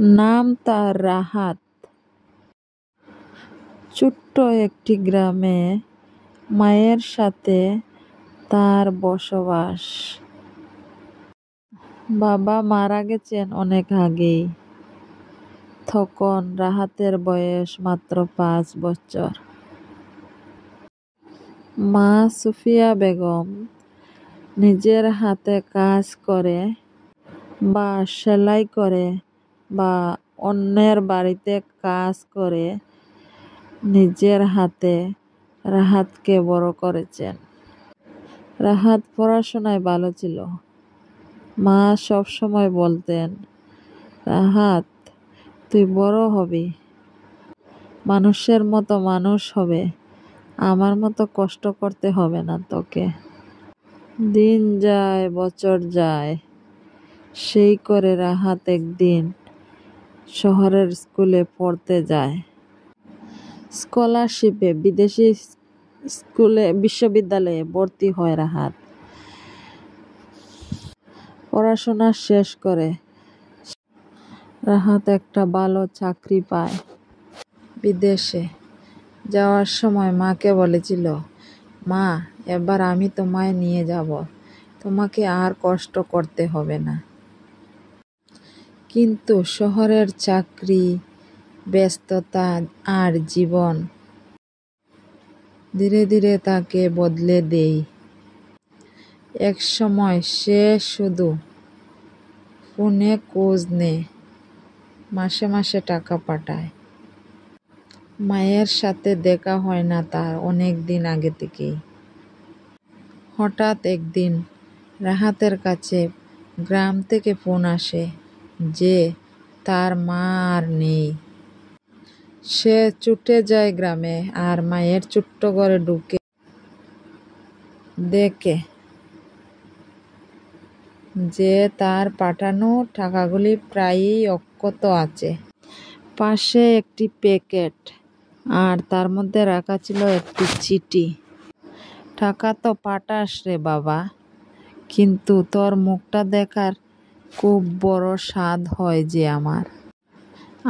নাম তার রাহাত। ছোট্ট একটি গ্রামে মায়ের সাথে তার বসবাস। বাবা মারা গেছেন অনেক আগেই। তখন রাহাতের বয়স মাত্র 5 বছর। মা সুফিয়া বেগম নিজের হাতে কাজ করে বা সেলাই করে বা অন্যের বাড়িতে কাজ করে নিজের হাতে রাহাতকে বড় করেছেন। রাহাত পড়াশোনায় ভালো ছিল। মা সবসময় বলতেন, রাহাত, তুই বড় হবি, মানুষের মতো মানুষ হবে, আমার মতো কষ্ট করতে হবে না তোকে। দিন যায়, বছর যায়, সেই করে রাহাত একদিন শহরের স্কুলে পড়তে যায়। স্কলারশিপে বিদেশি বিশ্ববিদ্যালয়ে ভর্তি হয় রাহাত। পড়াশোনা শেষ করে রাহাত একটা ভালো চাকরি পায় বিদেশে। যাওয়ার সময় মাকে বলেছিল, মা, এবার আমি তোমায় নিয়ে যাব, তোমাকে আর কষ্ট করতে হবে না। কিন্তু শহরের চাকরি, ব্যস্ততা আর জীবন ধীরে ধীরে তাকে বদলে দেয়। এক সময় সে শুধু ফোনে খোঁজ নেয়, মাসে মাসে টাকা পাঠায়। মায়ের সাথে দেখা হয় না তার অনেক দিন আগে থেকেই। হঠাৎ একদিন রাহাতের কাছে গ্রাম থেকে ফোন আসে যে তার মা আর নেই। সে ছুটে যায় গ্রামে আর মায়ের ছোট্ট ঘরে ঢুকে দেখে যে তার পাঠানো টাকাগুলি প্রায়ই অক্ষত আছে। পাশে একটি প্যাকেট, আর তার মধ্যে রাখা ছিল একটি চিঠি। টাকা তো পাঠাস রে বাবা, কিন্তু তোর মুখটা দেখার খুব বড় স্বাদ হয় যে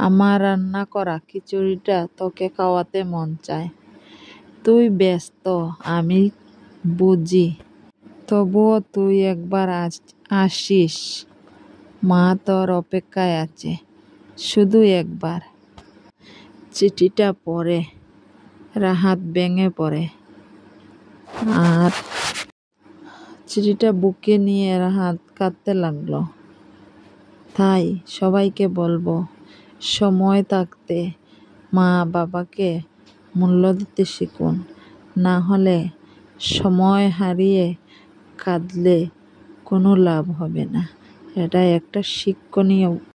আমার রান্না করা খিচুড়িটা তোকে খাওয়াতে মন চায়। তুই ব্যস্ত, আমি বুঝি, তবুও তুই একবার আসিস, মা তোর অপেক্ষায় আছে, শুধু একবার। চিঠিটা পড়ে রাহাত ভেঙে পড়ে, আর চিঠিটা বুকে নিয়ে রাহাত কাঁদতে লাগলো। তাই সবাইকে বলবো, সময় থাকতে মা বাবাকে মূল্য দিতে শিখুন, না হলে সময় হারিয়ে কাঁদলে কোনো লাভ হবে না। এটা একটা শিক্ষণীয়